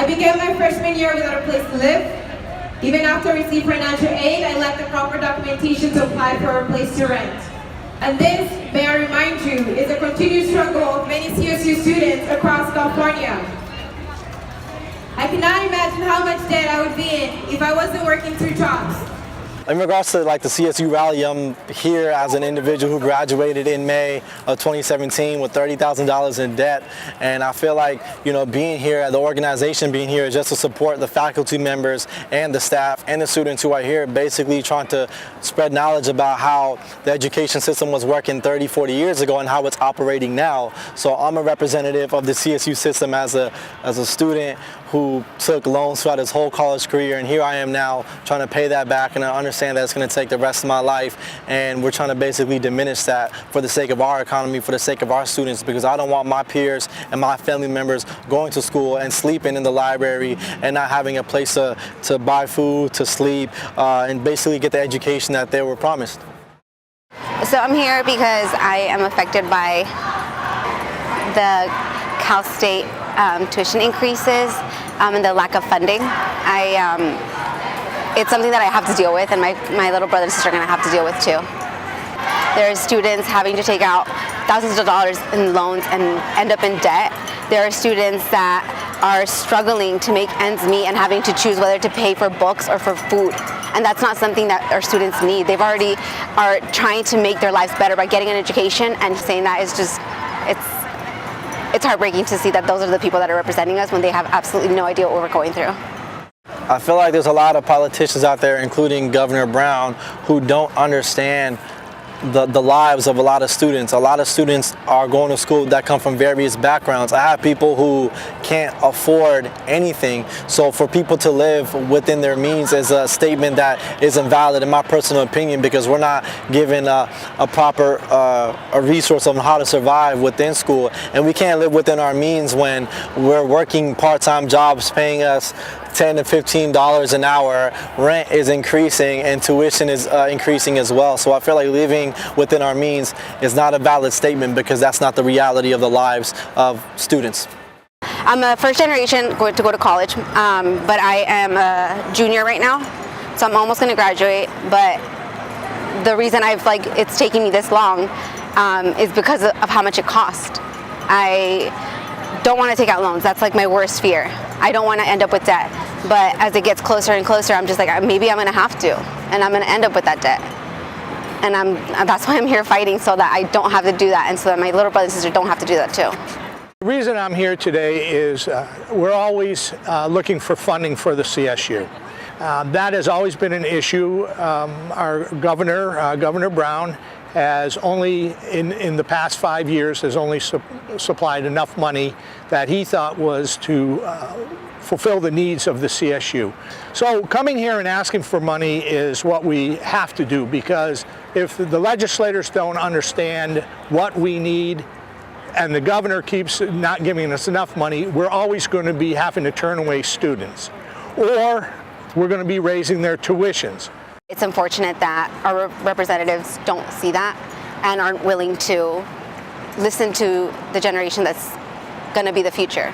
I began my freshman year without a place to live. Even after I received financial aid, I lacked the proper documentation to apply for a place to rent. And this, may I remind you, is a continued struggle of many CSU students across California. I cannot imagine how much debt I would be in if I wasn't working 2 jobs. In regards to the CSU Rally, I'm here as an individual who graduated in May of 2017 with $30,000 in debt, and I feel like, being here, the organization being here is just to support the faculty members and the staff and the students who are here, basically trying to spread knowledge about how the education system was working 30, 40 years ago and how it's operating now. So I'm a representative of the CSU system as a student who took loans throughout his whole college career, and here I am now trying to pay that back, and I understand that it's going to take the rest of my life, and we're trying to basically diminish that for the sake of our economy, for the sake of our students, because I don't want my peers and my family members going to school and sleeping in the library and not having a place to buy food, to sleep, and basically get the education that they were promised. So I'm here because I am affected by the Cal State tuition increases and the lack of funding. It's something that I have to deal with, and my little brother and sister are going to have to deal with too. There are students having to take out thousands of dollars in loans and end up in debt. There are students that are struggling to make ends meet and having to choose whether to pay for books or for food. And that's not something that our students need. They've already are trying to make their lives better by getting an education, and saying that is just, it's heartbreaking to see that those are the people that are representing us when they have absolutely no idea what we're going through. I feel like there's a lot of politicians out there, including Governor Brown, who don't understand the lives of a lot of students. A lot of students are going to school that come from various backgrounds. I have people who can't afford anything. So for people to live within their means is a statement that is invalid in my personal opinion, because we're not given a proper a resource on how to survive within school. And we can't live within our means when we're working part-time jobs paying us $10 to $15 an hour, rent is increasing, and tuition is increasing as well. So I feel like living within our means is not a valid statement, because that's not the reality of the lives of students. I'm a first generation going to go to college, but I am a junior right now, so I'm almost going to graduate. But the reason it's taking me this long is because of how much it costs. I don't want to take out loans. That's my worst fear. I don't want to end up with debt. But as it gets closer and closer, I'm just maybe I'm going to have to, and I'm going to end up with that debt. And that's why I'm here fighting, so that I don't have to do that, and so that my little brother and sister don't have to do that too. The reason I'm here today is we're always looking for funding for the CSU. That has always been an issue. Our Governor Brown, has only, in the past 5 years, has only supplied enough money that he thought was to fulfill the needs of the CSU. So coming here and asking for money is what we have to do, because if the legislators don't understand what we need, and the governor keeps not giving us enough money, we're always going to be having to turn away students, or we're going to be raising their tuitions. It's unfortunate that our representatives don't see that and aren't willing to listen to the generation that's going to be the future.